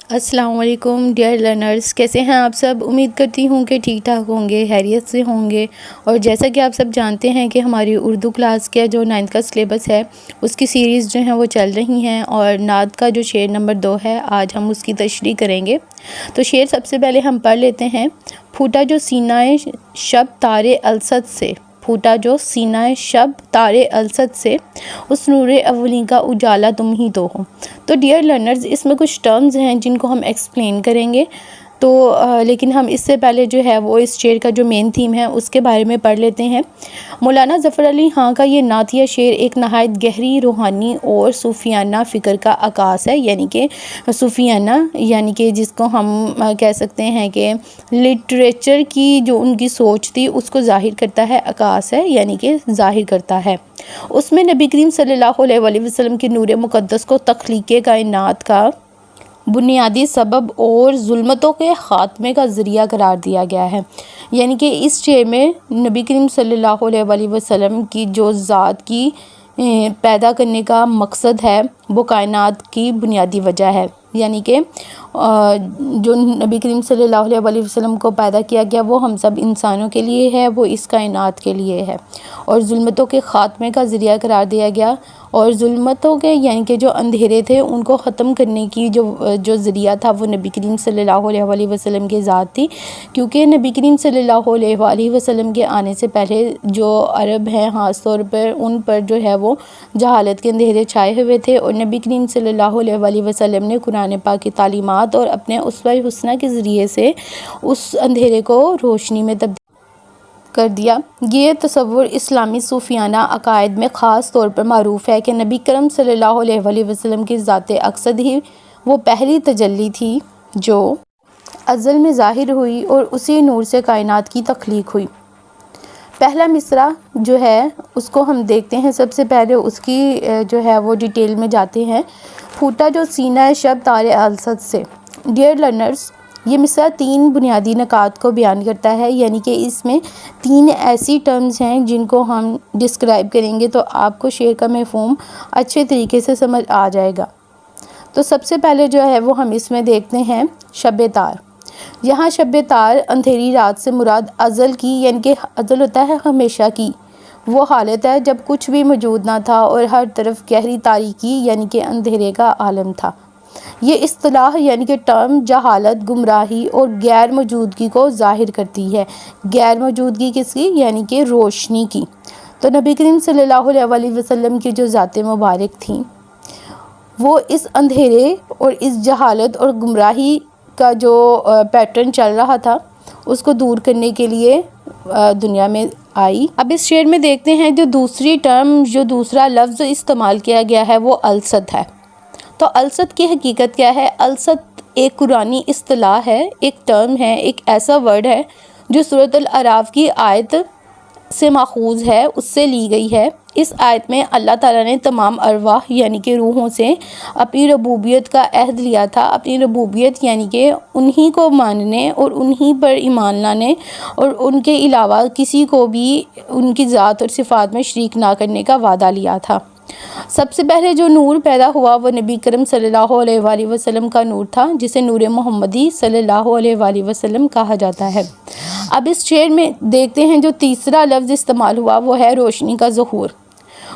السلام علیکم dear learners, کیسے ہیں آپ سب؟ امید کرتی ہوں کہ ٹھیک ٹھاک ہوں گے، خیریت سے ہوں گے۔ اور جیسا کہ آپ سب جانتے ہیں کہ ہماری اردو کلاس کا جو 9th کا سلیبس ہے اس کی سیریز جو ہیں وہ چل رہی ہیں، اور نعت کا جو شعر نمبر 2 ہے آج ہم اس کی تشریح کریں گے۔ تو شعر سب سے پہلے ہم پڑھ لیتے ہیں۔ پھوٹا جو سینہ شب تارے الست سے، پھوٹا جو سینہ شب تارے الست سے، اس نور اولی کا اجالا تم ہی تو ہو۔ تو ڈیئر لرنرز، اس میں کچھ ٹرمز ہیں جن کو ہم ایکسپلین کریں گے، تو لیکن ہم اس سے پہلے جو ہے وہ اس شعر کا جو مین تھیم ہے اس کے بارے میں پڑھ لیتے ہیں۔ مولانا ظفر علی خاں کا یہ نعتیہ شعر ایک نہایت گہری روحانی اور صوفیانہ فکر کا عکاس ہے، یعنی کہ صوفیانہ، یعنی کہ جس کو ہم کہہ سکتے ہیں کہ لٹریچر کی جو ان کی سوچ تھی اس کو ظاہر کرتا ہے، عکاس ہے یعنی کہ ظاہر کرتا ہے۔ اس میں نبی کریم صلی اللہ علیہ وآلہ وسلم کے نور مقدس کو تخلیق کائنات کا بنیادی سبب اور ظلمتوں کے خاتمے کا ذریعہ قرار دیا گیا ہے، یعنی کہ اس شعر میں نبی کریم صلی اللہ علیہ وآلہ وسلم کی جو ذات کی پیدا کرنے کا مقصد ہے وہ کائنات کی بنیادی وجہ ہے، یعنی کہ جو نبی کریم صلی اللہ علیہ وآلہ وسلم کو پیدا کیا گیا وہ ہم سب انسانوں کے لیے ہے، وہ اس کائنات کے لیے ہے، اور ظلمتوں کے خاتمے کا ذریعہ قرار دیا گیا۔ اور ظلمتوں کے یعنی کہ جو اندھیرے تھے ان کو ختم کرنے کی جو ذریعہ تھا وہ نبی کریم صلی اللہ علیہ وآلہ وسلم کی ذات تھی، کیونکہ نبی کریم صلی اللہ علیہ وآلہ وسلم کے آنے سے پہلے جو عرب ہیں خاص طور پر ان پر جو ہے وہ جہالت کے اندھیرے چھائے ہوئے تھے، اور نبی کریم صلی اللہ علیہ وآلہ وسلم نے قرآن پاک کی تعلیمات اور اپنے اسوہ حسنہ کے ذریعے سے اس اندھیرے کو روشنی میں تبدیل کر دیا۔ یہ تصور اسلامی صوفیانہ عقائد میں خاص طور پر معروف ہے کہ نبی کرم صلی اللہ علیہ وآلہ وسلم کی ذات اقدس ہی وہ پہلی تجلی تھی جو ازل میں ظاہر ہوئی اور اسی نور سے کائنات کی تخلیق ہوئی۔ پہلا مصرع جو ہے اس کو ہم دیکھتے ہیں، سب سے پہلے اس کی جو ہے وہ ڈیٹیل میں جاتے ہیں۔ پھوٹا جو سینہ شب تارے الست سے۔ ڈیئر لرنرز، یہ مصرع 3 بنیادی نکات کو بیان کرتا ہے، یعنی کہ اس میں 3 ایسی ٹرمز ہیں جن کو ہم ڈسکرائب کریں گے تو آپ کو شعر کا مفہوم اچھے طریقے سے سمجھ آ جائے گا۔ تو سب سے پہلے جو ہے وہ ہم اس میں دیکھتے ہیں شب تار۔ یہاں شب تار اندھیری رات سے مراد ازل کی، یعنی کہ ازل ہوتا ہے ہمیشہ کی، وہ حالت ہے جب کچھ بھی موجود نہ تھا اور ہر طرف گہری تاریکی یعنی کہ اندھیرے کا عالم تھا۔ یہ اصطلاح یعنی کہ ٹرم جہالت، گمراہی اور غیر موجودگی کو ظاہر کرتی ہے۔ غیر موجودگی کس کی؟ یعنی کہ روشنی کی۔ تو نبی کریم صلی اللہ علیہ وآلہ وسلم کی جو ذات مبارک تھیں وہ اس اندھیرے اور اس جہالت اور گمراہی کا جو پیٹرن چل رہا تھا اس کو دور کرنے کے لیے دنیا میں آئی۔ اب اس شعر میں دیکھتے ہیں جو دوسری ٹرم، جو دوسرا لفظ استعمال کیا گیا ہے وہ الست ہے۔ تو الست کی حقیقت کیا ہے؟ الست ایک قرآنی اصطلاح ہے، ایک ٹرم ہے، ایک ایسا ورڈ ہے جو سورۃ الاعراف کی آیت سے ماخوذ ہے، اس سے لی گئی ہے۔ اس آیت میں اللہ تعالیٰ نے تمام ارواح یعنی کہ روحوں سے اپنی ربوبیت کا عہد لیا تھا۔ اپنی ربوبیت یعنی کہ انہی کو ماننے اور انہی پر ایمان لانے اور ان کے علاوہ کسی کو بھی ان کی ذات اور صفات میں شریک نہ کرنے کا وعدہ لیا تھا۔ سب سے پہلے جو نور پیدا ہوا وہ نبی کرم صلی اللہ علیہ وآلہ وسلم کا نور تھا، جسے نور محمدی صلی اللہ علیہ وآلہ وسلم کہا جاتا ہے۔ اب اس شعر میں دیکھتے ہیں جو تیسرا لفظ استعمال ہوا وہ ہے روشنی کا ظہور۔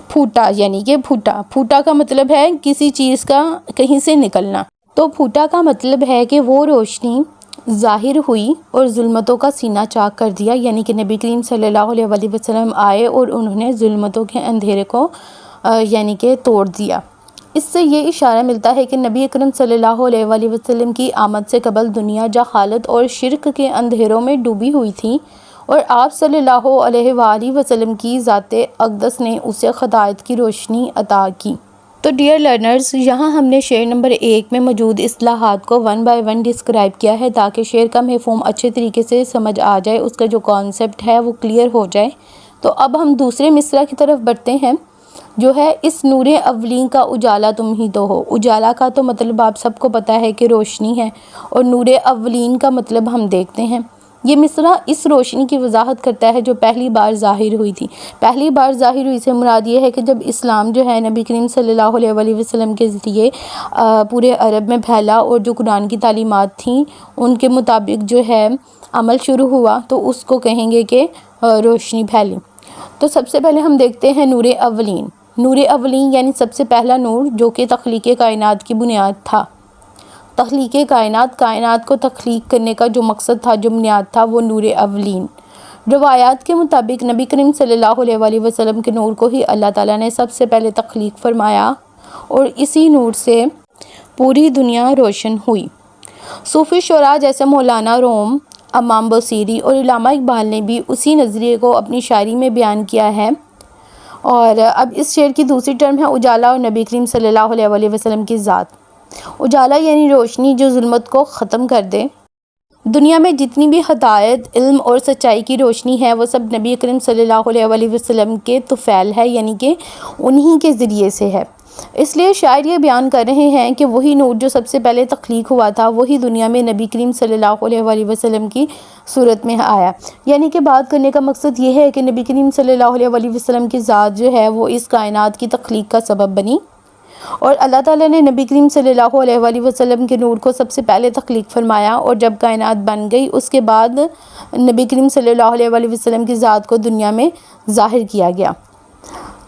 پھوٹا یعنی کہ پھوٹا، پھوٹا کا مطلب ہے کسی چیز کا کہیں سے نکلنا۔ تو پھوٹا کا مطلب ہے کہ وہ روشنی ظاہر ہوئی اور ظلمتوں کا سینہ چاک کر دیا، یعنی کہ نبی کریم صلی اللہ علیہ وآلہ وسلم آئے اور انہوں نے ظلمتوں کے اندھیرے کو یعنی کہ توڑ دیا۔ اس سے یہ اشارہ ملتا ہے کہ نبی اکرم صلی اللہ علیہ وآلہ وسلم کی آمد سے قبل دنیا جہالت اور شرک کے اندھیروں میں ڈوبی ہوئی تھی، اور آپ صلی اللہ علیہ وآلہ وسلم کی ذات اقدس نے اسے ہدایت کی روشنی عطا کی۔ تو ڈیئر لرنرز، یہاں ہم نے شعر نمبر 1 میں موجود اصطلاحات کو 1 بائی 1 ڈسکرائب کیا ہے تاکہ شعر کا مفہوم اچھے طریقے سے سمجھ آ جائے، اس کا جو کانسیپٹ ہے وہ کلیئر ہو جائے۔ تو اب ہم دوسرے مصرع کی طرف بڑھتے ہیں جو ہے اس نور اولین کا اجالا تم ہی تو ہو۔ اجالا کا تو مطلب آپ سب کو پتہ ہے کہ روشنی ہے، اور نور اولین کا مطلب ہم دیکھتے ہیں یہ مصرع اس روشنی کی وضاحت کرتا ہے جو پہلی بار ظاہر ہوئی تھی۔ پہلی بار ظاہر ہوئی سے مراد یہ ہے کہ جب اسلام جو ہے نبی کریم صلی اللہ علیہ وآلہ وسلم کے ذریعے پورے عرب میں پھیلا اور جو قرآن کی تعلیمات تھیں ان کے مطابق جو ہے عمل شروع ہوا تو اس کو کہیں گے کہ روشنی پھیلی۔ تو سب سے پہلے ہم دیکھتے ہیں نور اولین۔ نور اولین یعنی سب سے پہلا نور جو کہ تخلیق کائنات کی بنیاد تھا۔ تخلیق کائنات کو تخلیق کرنے کا جو مقصد تھا، جو بنیاد تھا، وہ نور اولین۔ روایات کے مطابق نبی کریم صلی اللہ علیہ وآلہ وسلم کے نور کو ہی اللہ تعالیٰ نے سب سے پہلے تخلیق فرمایا اور اسی نور سے پوری دنیا روشن ہوئی۔ صوفی شعراء جیسے مولانا روم، امام بصیری اور علامہ اقبال نے بھی اسی نظریے کو اپنی شاعری میں بیان کیا ہے۔ اور اب اس شعر کی دوسری ٹرم ہے اجالا اور نبی کریم صلی اللہ علیہ وآلہ وسلم کی ذات۔ اجالا یعنی روشنی جو ظلمت کو ختم کر دے۔ دنیا میں جتنی بھی ہدایت، علم اور سچائی کی روشنی ہے وہ سب نبی کریم صلی اللہ علیہ وآلہ وسلم کے طفیل ہے، یعنی کہ انہی کے ذریعے سے ہے۔ اس لیے شاعر یہ بیان کر رہے ہیں کہ وہی نور جو سب سے پہلے تخلیق ہوا تھا وہی دنیا میں نبی کریم صلی اللہ علیہ وآلہ وسلم کی صورت میں آیا۔ یعنی کہ بات کرنے کا مقصد یہ ہے کہ نبی کریم صلی اللہ علیہ وآلہ وسلم کی ذات جو ہے وہ اس کائنات کی تخلیق کا سبب بنی اور اللہ تعالیٰ نے نبی کریم صلی اللہ علیہ وآلہ وسلم کے نور کو سب سے پہلے تخلیق فرمایا اور جب کائنات بن گئی اس کے بعد نبی کریم صلی اللہ علیہ وآلہ وسلم کی ذات کو دنیا میں ظاہر کیا گیا۔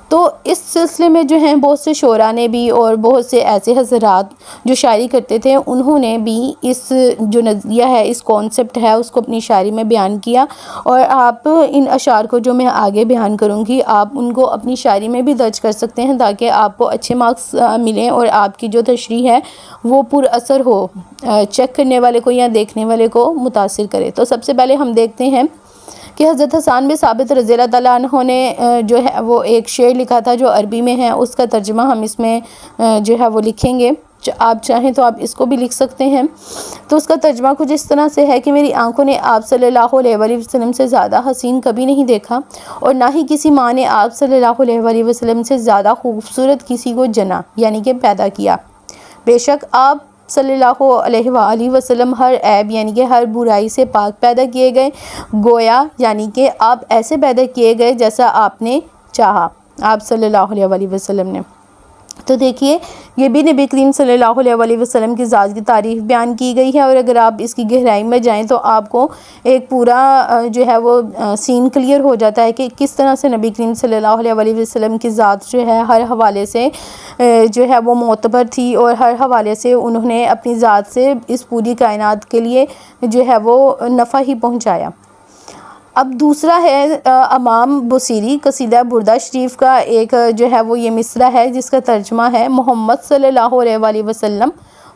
تو اس سلسلے میں جو ہیں بہت سے شعراء نے بھی اور بہت سے ایسے حضرات جو شاعری کرتے تھے انہوں نے بھی اس جو نظریہ ہے، اس کانسیپٹ ہے، اس کو اپنی شاعری میں بیان کیا اور آپ ان اشعار کو جو میں آگے بیان کروں گی آپ ان کو اپنی شاعری میں بھی درج کر سکتے ہیں تاکہ آپ کو اچھے مارکس ملیں اور آپ کی جو تشریح ہے وہ پر اثر ہو، چیک کرنے والے کو یا دیکھنے والے کو متاثر کرے۔ تو سب سے پہلے ہم دیکھتے ہیں کہ حضرت حسان بن ثابت رضی اللہ تعالیٰ عنہ نے جو ہے وہ ایک شعر لکھا تھا جو عربی میں ہے، اس کا ترجمہ ہم اس میں جو ہے وہ لکھیں گے۔ آپ چاہیں تو آپ اس کو بھی لکھ سکتے ہیں۔ تو اس کا ترجمہ کچھ اس طرح سے ہے کہ میری آنکھوں نے آپ صلی اللہ علیہ وآلہ وسلم سے زیادہ حسین کبھی نہیں دیکھا اور نہ ہی کسی ماں نے آپ صلی اللہ علیہ وآلہ وسلم سے زیادہ خوبصورت کسی کو جنا یعنی کہ پیدا کیا۔ بے شک آپ صلی اللہ علیہ وآلہ وسلم ہر عیب یعنی کہ ہر برائی سے پاک پیدا کیے گئے، گویا یعنی کہ آپ ایسے پیدا کیے گئے جیسا آپ نے چاہا، آپ صلی اللہ علیہ وآلہ وسلم نے۔ تو دیکھیے یہ بھی نبی کریم صلی اللہ علیہ وآلہ وسلم کی ذات کی تعریف بیان کی گئی ہے اور اگر آپ اس کی گہرائی میں جائیں تو آپ کو ایک پورا جو ہے وہ سین کلیئر ہو جاتا ہے کہ کس طرح سے نبی کریم صلی اللہ علیہ وآلہ وسلم کی ذات جو ہے ہر حوالے سے جو ہے وہ معتبر تھی اور ہر حوالے سے انہوں نے اپنی ذات سے اس پوری کائنات کے لیے جو ہے وہ نفع ہی پہنچایا۔ اب دوسرا ہے امام بصیری قصیدہ بردہ شریف کا ایک جو ہے وہ یہ مصرع ہے جس کا ترجمہ ہے محمد صلی اللہ علیہ وآلہ وسلم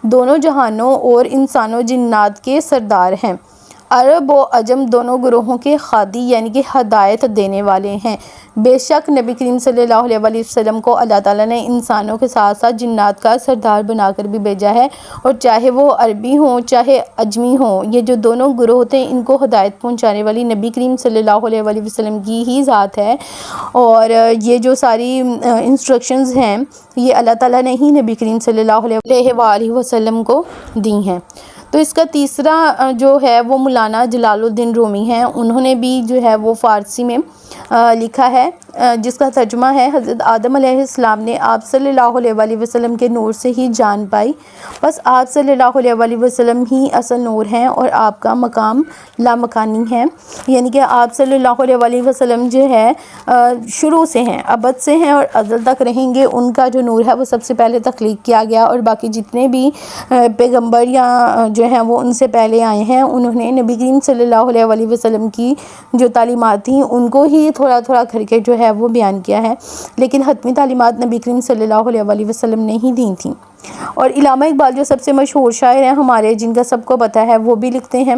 دونوں جہانوں اور انسان و جنات کے سردار ہیں، عرب و عجم دونوں گروہوں کے خادی یعنی کہ ہدایت دینے والے ہیں۔ بے شک نبی کریم صلی اللہ علیہ وآلہ وسلم کو اللہ تعالیٰ نے انسانوں کے ساتھ ساتھ جنات کا سردار بنا کر بھی بھیجا ہے اور چاہے وہ عربی ہوں چاہے اجمی ہوں، یہ جو دونوں گروہ ہوتے ہیں ان کو ہدایت پہنچانے والی نبی کریم صلی اللہ علیہ وآلہ وسلم کی ہی ذات ہے اور یہ جو ساری انسٹرکشنز ہیں یہ اللہ تعالیٰ نے ہی نبی کریم صلی اللہ علیہ وآلہ وسلم کو دی ہیں۔ تو اس کا تیسرا جو ہے وہ مولانا جلال الدین رومی ہیں، انہوں نے بھی جو ہے وہ فارسی میں لکھا ہے جس کا ترجمہ ہے حضرت آدم علیہ السلام نے آپ صلی اللہ علیہ وآلہ وسلم کے نور سے ہی جان پائی، بس آپ صلی اللہ علیہ وآلہ وسلم ہی اصل نور ہیں اور آپ کا مقام لامکانی ہے، یعنی کہ آپ صلی اللہ علیہ وآلہ وسلم جو ہے شروع سے ہیں، ابد سے ہیں اور ازل تک رہیں گے، ان کا جو نور ہے وہ سب سے پہلے تخلیق کیا گیا اور باقی جتنے بھی پیغمبر یا جو ہیں وہ ان سے پہلے آئے ہیں انہوں نے نبی کریم صلی اللہ علیہ وآلہ وسلم کی جو تعلیمات تھیں ان کو ہی تھوڑا تھوڑا کر کے جو ہے وہ بیان کیا ہے، لیکن حتمی تعلیمات نبی کریم صلی اللہ علیہ وآلہ وسلم نے ہی دی تھیں۔ اور علامہ اقبال جو سب سے مشہور شاعر ہیں ہمارے جن کا سب کو پتہ ہے وہ بھی لکھتے ہیں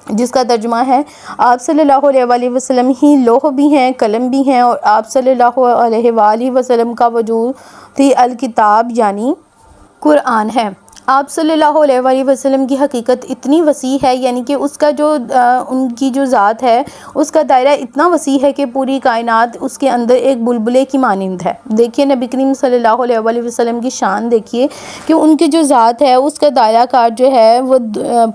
جس کا ترجمہ ہے آپ صلی اللہ علیہ وآلہ وسلم ہی لوح بھی ہیں قلم بھی ہیں اور آپ صلی اللہ علیہ وآلہ وسلم کا وجود ہی الکتاب یعنی قرآن ہے۔ آپ صلی اللہ علیہ وسلم کی حقیقت اتنی وسیع ہے، یعنی کہ اس کا جو ان کی جو ذات ہے اس کا دائرہ اتنا وسیع ہے کہ پوری کائنات اس کے اندر ایک بلبلے کی مانند ہے۔ دیکھیے نبی کریم صلی اللہ علیہ وسلم کی شان دیکھیے کہ ان کی جو ذات ہے اس کا دائرہ کار جو ہے وہ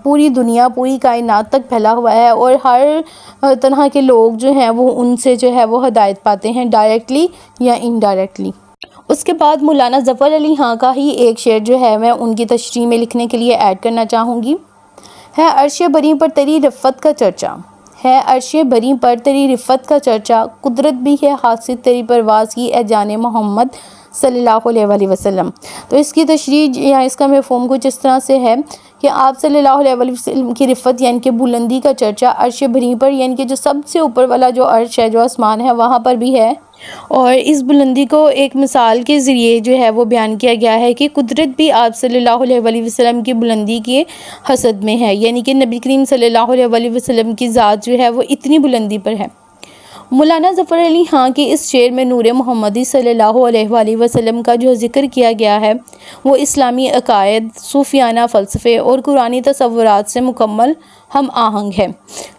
پوری دنیا پوری کائنات تک پھیلا ہوا ہے، اور ہر طرح کے لوگ جو ہیں وہ ان سے جو ہے وہ ہدایت پاتے ہیں، ڈائریکٹلی یا انڈائریکٹلی۔ اس کے بعد مولانا ظفر علی خاں کا ہی ایک شعر جو ہے میں ان کی تشریح میں لکھنے کے لیے ایڈ کرنا چاہوں گی۔ ہے عرش بری پر تیری رفت کا چرچا، ہے عرش بری پر تیری رفت کا چرچا، قدرت بھی ہے حاسد تیری پرواز کی اے جان محمد صلی اللہ علیہ وسلم۔ تو اس کی تشریح یا اس کا مفہوم کچھ اس طرح سے ہے کہ آپ صلی اللہ علیہ وسلم کی رفت یعنی کہ بلندی کا چرچا عرش بری پر، یعنی کہ جو سب سے اوپر والا جو عرش ہے، جو آسمان ہے، وہاں پر بھی ہے، اور اس بلندی کو ایک مثال کے ذریعے جو ہے وہ بیان کیا گیا ہے کہ قدرت بھی آپ صلی اللہ علیہ وسلم کی بلندی کے حسد میں ہے، یعنی کہ نبی کریم صلی اللہ علیہ وسلم کی ذات جو ہے وہ اتنی بلندی پر ہے۔ مولانا ظفر علی خاں کی اس شعر میں نور محمدی صلی اللہ علیہ وسلم کا جو ذکر کیا گیا ہے وہ اسلامی عقائد، صوفیانہ فلسفے اور قرآنی تصورات سے مکمل ہم آہنگ ہے،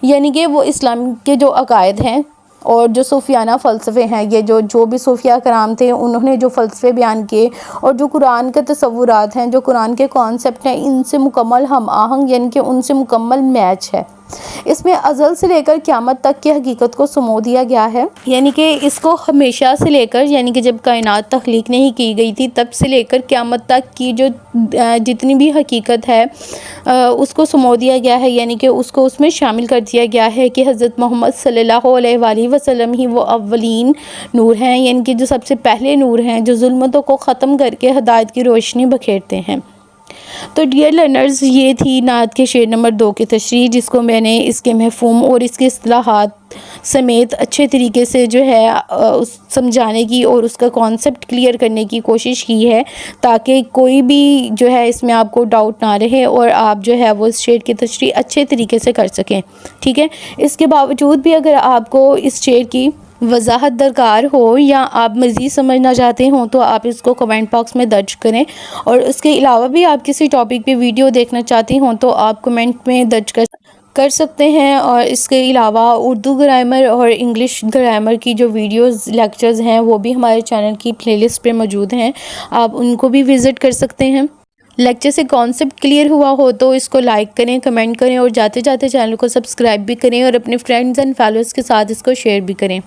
یعنی کہ وہ اسلام کے جو عقائد ہیں اور جو صوفیانہ فلسفے ہیں، یہ جو بھی صوفیہ کرام تھے انہوں نے جو فلسفے بیان کیے، اور جو قرآن کے تصورات ہیں، جو قرآن کے کانسیپٹ ہیں، ان سے مکمل ہم آہنگ، یعنی کہ ان سے مکمل میچ ہے۔ اس میں ازل سے لے کر قیامت تک کی حقیقت کو سمو دیا گیا ہے، یعنی کہ اس کو ہمیشہ سے لے کر، یعنی کہ جب کائنات تخلیق نہیں کی گئی تھی تب سے لے کر قیامت تک کی جو جتنی بھی حقیقت ہے اس کو سمو دیا گیا ہے، یعنی کہ اس کو اس میں شامل کر دیا گیا ہے کہ حضرت محمد صلی اللہ علیہ وسلم ہی وہ اولین نور ہیں، یعنی کہ جو سب سے پہلے نور ہیں جو ظلمتوں کو ختم کر کے ہدایت کی روشنی بکھیرتے ہیں۔ تو ڈیئر لرنرز، یہ تھی نعت کے شعر نمبر 2 کی تشریح، جس کو میں نے اس کے مفہوم اور اس کے اصطلاحات سمیت اچھے طریقے سے جو ہے سمجھانے کی اور اس کا کانسیپٹ کلیئر کرنے کی کوشش کی ہے، تاکہ کوئی بھی جو ہے اس میں آپ کو ڈاؤٹ نہ رہے اور آپ جو ہے وہ اس شعر کی تشریح اچھے طریقے سے کر سکیں، ٹھیک ہے۔ اس کے باوجود بھی اگر آپ کو اس شعر کی وضاحت درکار ہو یا آپ مزید سمجھنا چاہتے ہوں تو آپ اس کو کمنٹ باکس میں درج کریں، اور اس کے علاوہ بھی آپ کسی ٹاپک پہ ویڈیو دیکھنا چاہتے ہوں تو آپ کمنٹ میں درج کر سکتے ہیں۔ اور اس کے علاوہ اردو گرامر اور انگلش گرامر کی جو ویڈیوز لیکچرز ہیں وہ بھی ہمارے چینل کی پلے لسٹ پہ موجود ہیں، آپ ان کو بھی وزٹ کر سکتے ہیں۔ لیکچر سے کانسیپٹ کلیئر ہوا ہو تو اس کو لائک کریں، کمنٹ کریں، اور جاتے جاتے چینل کو سبسکرائب بھی کریں، اور اپنے فرینڈز اینڈ فالوورز کے ساتھ اس کو شیئر بھی کریں۔